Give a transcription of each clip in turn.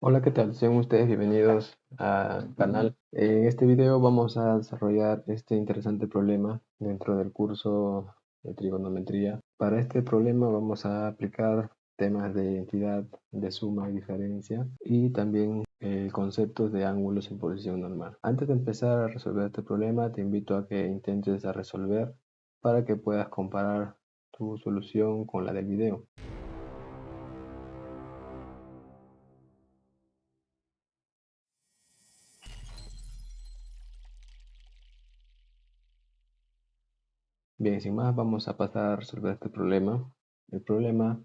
Hola, ¿qué tal? Sean ustedes bienvenidos al canal. En este video vamos a desarrollar este interesante problema dentro del curso de trigonometría. Para este problema vamos a aplicar temas de identidad, de suma y diferencia y también conceptos de ángulos en posición normal. Antes de empezar a resolver este problema, te invito a que intentes a resolver para que puedas comparar tu solución con la del video. Bien, sin más, vamos a pasar a resolver este problema. El problema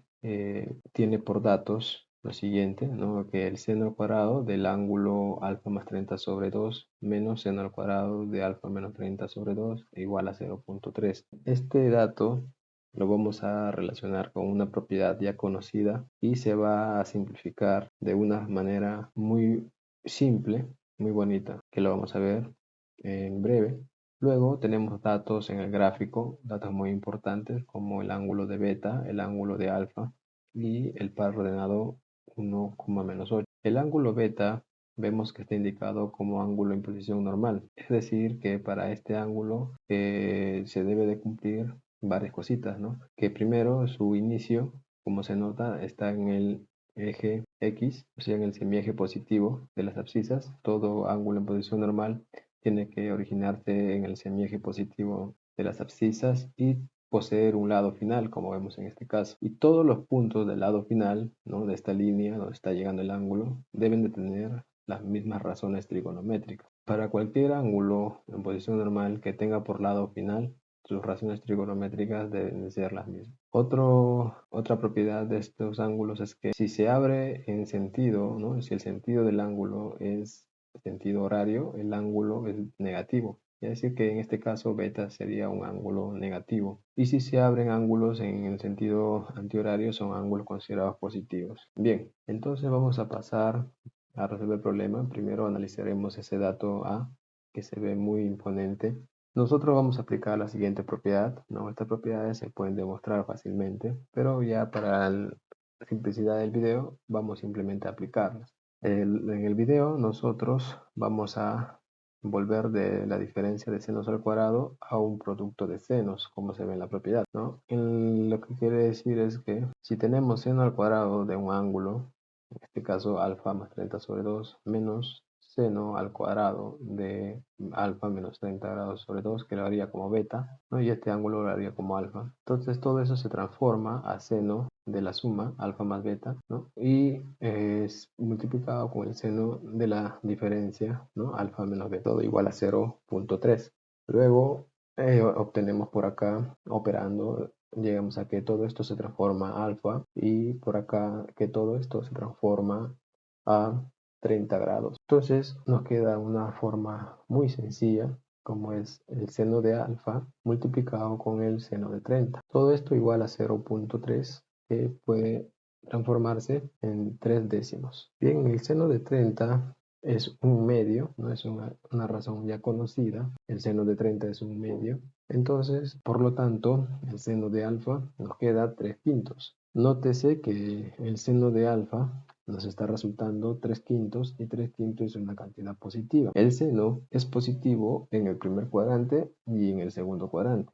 tiene por datos lo siguiente, ¿no? Que el seno al cuadrado del ángulo alfa más 30 sobre 2 menos seno al cuadrado de alfa menos 30 sobre 2 igual a 0.3. Este dato lo vamos a relacionar con una propiedad ya conocida y se va a simplificar de una manera muy simple, muy bonita, que lo vamos a ver en breve. Luego tenemos datos en el gráfico, datos muy importantes como el ángulo de beta, el ángulo de alfa y el par ordenado 1,-8. El ángulo beta vemos que está indicado como ángulo en posición normal, es decir que para este ángulo se debe de cumplir varias cositas, ¿no? Que primero su inicio, como se nota, está en el eje X, o sea en el semieje positivo de las abscisas. Todo ángulo en posición normal tiene que originarse en el semieje positivo de las abscisas y poseer un lado final, como vemos en este caso. Y todos los puntos del lado final, ¿no? De esta línea donde está llegando el ángulo, deben de tener las mismas razones trigonométricas. Para cualquier ángulo en posición normal que tenga por lado final, sus razones trigonométricas deben de ser las mismas. Otra propiedad de estos ángulos es que si se abre en sentido, ¿no? Si el sentido del ángulo es sentido horario, el ángulo es negativo. Es decir que en este caso beta sería un ángulo negativo. Y si se abren ángulos en el sentido antihorario, son ángulos considerados positivos. Bien, entonces vamos a pasar a resolver el problema. Primero analizaremos ese dato A, que se ve muy imponente. Nosotros vamos a aplicar la siguiente propiedad, ¿no? Estas propiedades se pueden demostrar fácilmente, pero ya para la simplicidad del video vamos simplemente a aplicarlas. En el video nosotros vamos a volver de la diferencia de senos al cuadrado a un producto de senos, como se ve en la propiedad, ¿no? Lo que quiere decir es que si tenemos seno al cuadrado de un ángulo, en este caso alfa más 30 sobre 2 menos seno al cuadrado de alfa menos 30 grados sobre 2, que lo haría como beta, ¿no? Y este ángulo lo haría como alfa. Entonces todo eso se transforma a seno de la suma, alfa más beta, ¿no? Y es multiplicado con el seno de la diferencia, ¿no? Alfa menos beta, todo igual a 0.3. Luego obtenemos por acá, operando, llegamos a que todo esto se transforma a alfa y por acá que todo esto se transforma a 30 grados. Entonces nos queda una forma muy sencilla como es el seno de alfa multiplicado con el seno de 30. Todo esto igual a 0.3 que puede transformarse en 3 décimos. Bien, el seno de 30 es un medio, no es una razón ya conocida. El seno de 30 es un medio. Entonces, por lo tanto, el seno de alfa nos queda 3 quintos. Nótese que el seno de alfa nos está resultando 3 quintos y 3 quintos es una cantidad positiva. El seno es positivo en el primer cuadrante y en el segundo cuadrante.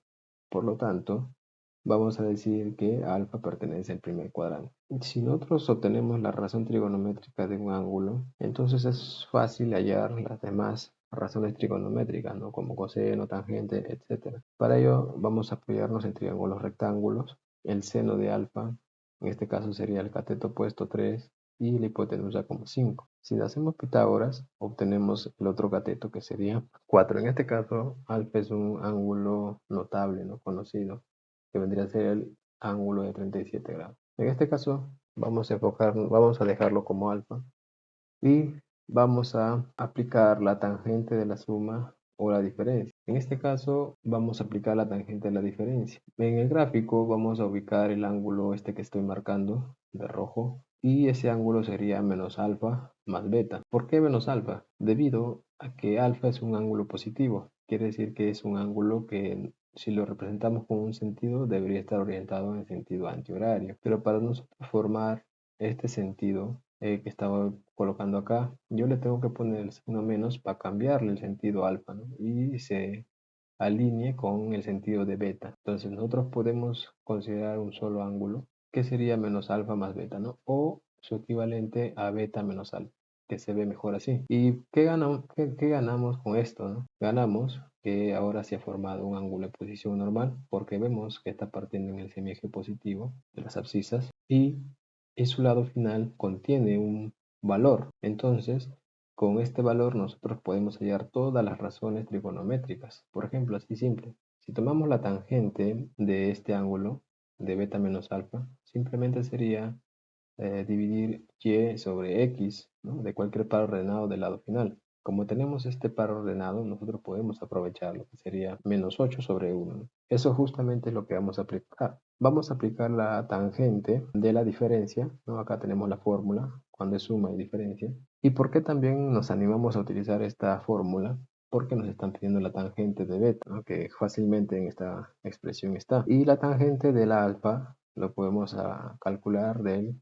Por lo tanto, vamos a decir que alfa pertenece al primer cuadrante. Si nosotros obtenemos la razón trigonométrica de un ángulo, entonces es fácil hallar las demás razones trigonométricas, ¿no? Como coseno, tangente, etc. Para ello vamos a apoyarnos en triángulos rectángulos. El seno de alfa, en este caso sería el cateto opuesto 3 y la hipotenusa como 5. Si hacemos Pitágoras, obtenemos el otro cateto que sería 4. En este caso, alfa es un ángulo notable, no conocido, que vendría a ser el ángulo de 37 grados. En este caso, vamos a dejarlo como alfa y vamos a aplicar la tangente de la suma o la diferencia. En este caso, vamos a aplicar la tangente de la diferencia. En el gráfico vamos a ubicar el ángulo este que estoy marcando de rojo y ese ángulo sería menos alfa más beta. ¿Por qué menos alfa? Debido a que alfa es un ángulo positivo. Quiere decir que es un ángulo que si lo representamos con un sentido debería estar orientado en sentido antihorario. Pero para nosotros formar este sentido que estaba colocando acá, yo le tengo que poner el signo menos para cambiarle el sentido alfa, ¿no? Y se alinee con el sentido de beta. Entonces nosotros podemos considerar un solo ángulo que sería menos alfa más beta, ¿no? O su equivalente a beta menos alfa, que se ve mejor así. ¿Y qué ganamos con esto, no? Ganamos que ahora se ha formado un ángulo de posición normal porque vemos que está partiendo en el semieje positivo de las abscisas y su lado final contiene un valor. Entonces, con este valor nosotros podemos hallar todas las razones trigonométricas. Por ejemplo, así simple. Si tomamos la tangente de este ángulo de beta menos alfa, simplemente sería dividir y sobre x, ¿no? De cualquier par ordenado del lado final. Como tenemos este par ordenado, nosotros podemos aprovechar lo que sería menos 8 sobre 1, ¿no? Eso justamente es lo que vamos a aplicar. Vamos a aplicar la tangente de la diferencia, ¿no? Acá tenemos la fórmula, cuando es suma y diferencia. ¿Y por qué también nos animamos a utilizar esta fórmula? Porque nos están pidiendo la tangente de beta, ¿no? Que fácilmente en esta expresión está. Y la tangente de la alfa lo podemos calcular del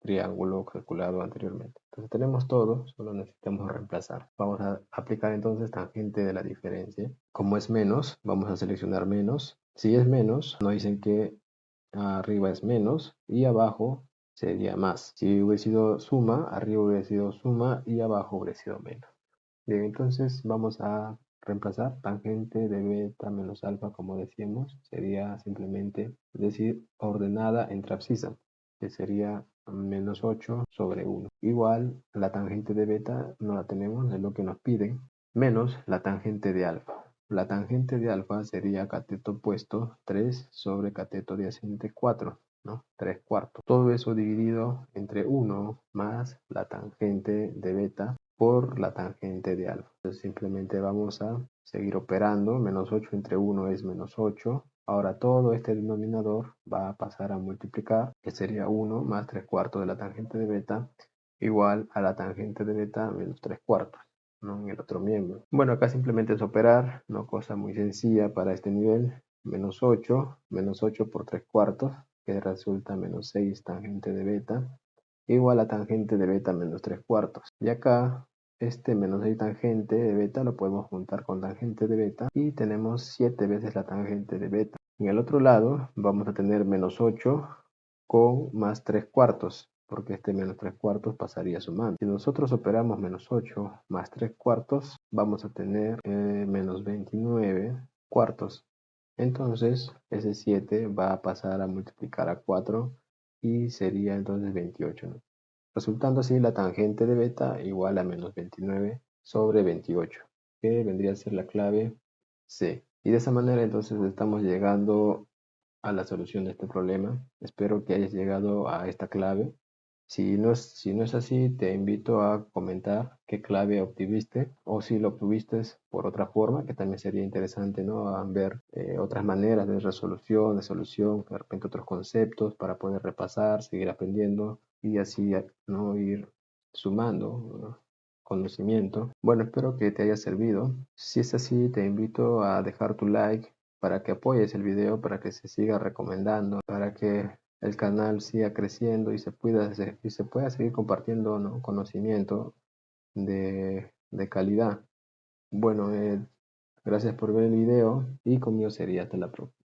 triángulo calculado anteriormente. Entonces tenemos todo, solo necesitamos reemplazar. Vamos a aplicar entonces tangente de la diferencia. Como es menos, vamos a seleccionar menos. Si es menos, nos dicen que arriba es menos y abajo sería más. Si hubiera sido suma, arriba hubiera sido suma y abajo hubiera sido menos. Bien, entonces vamos a reemplazar tangente de beta menos alfa, como decíamos, sería simplemente decir ordenada entre abscisas, que sería menos 8 sobre 1. Igual la tangente de beta no la tenemos, es lo que nos piden, menos la tangente de alfa. La tangente de alfa sería cateto opuesto 3 sobre cateto adyacente 4, ¿no? 3 cuartos. Todo eso dividido entre 1 más la tangente de beta por la tangente de alfa. Entonces simplemente vamos a seguir operando. Menos 8 entre 1 es menos 8. Ahora todo este denominador va a pasar a multiplicar, que sería 1 más 3 cuartos de la tangente de beta, igual a la tangente de beta menos 3 cuartos, ¿no? En el otro miembro. Bueno, acá simplemente es operar, no cosa muy sencilla para este nivel. Menos 8 por 3 cuartos, que resulta menos 6 tangente de beta, igual a tangente de beta menos 3 cuartos. Y acá, este menos 6 tangente de beta lo podemos juntar con tangente de beta y tenemos 7 veces la tangente de beta. En el otro lado vamos a tener menos 8 con más 3 cuartos, porque este menos 3 cuartos pasaría sumando. Si nosotros operamos menos 8 más 3 cuartos, vamos a tener menos 29 cuartos. Entonces, ese 7 va a pasar a multiplicar a 4 y sería entonces 28, ¿no? Resultando así la tangente de beta igual a menos 29 sobre 28, que vendría a ser la clave C. Y de esa manera entonces estamos llegando a la solución de este problema. Espero que hayas llegado a esta clave. Si no es así, te invito a comentar qué clave obtuviste o si lo obtuviste por otra forma, que también sería interesante, ¿no? A ver otras maneras de resolución, de solución, de repente otros conceptos para poder repasar, seguir aprendiendo y así, ¿no? Ir sumando, ¿no? Conocimiento. Bueno, espero que te haya servido. Si es así, te invito a dejar tu like para que apoyes el video, para que se siga recomendando, para que el canal siga creciendo y se pueda seguir compartiendo, ¿no? Conocimiento de calidad. Bueno, gracias por ver el video y conmigo sería hasta la próxima.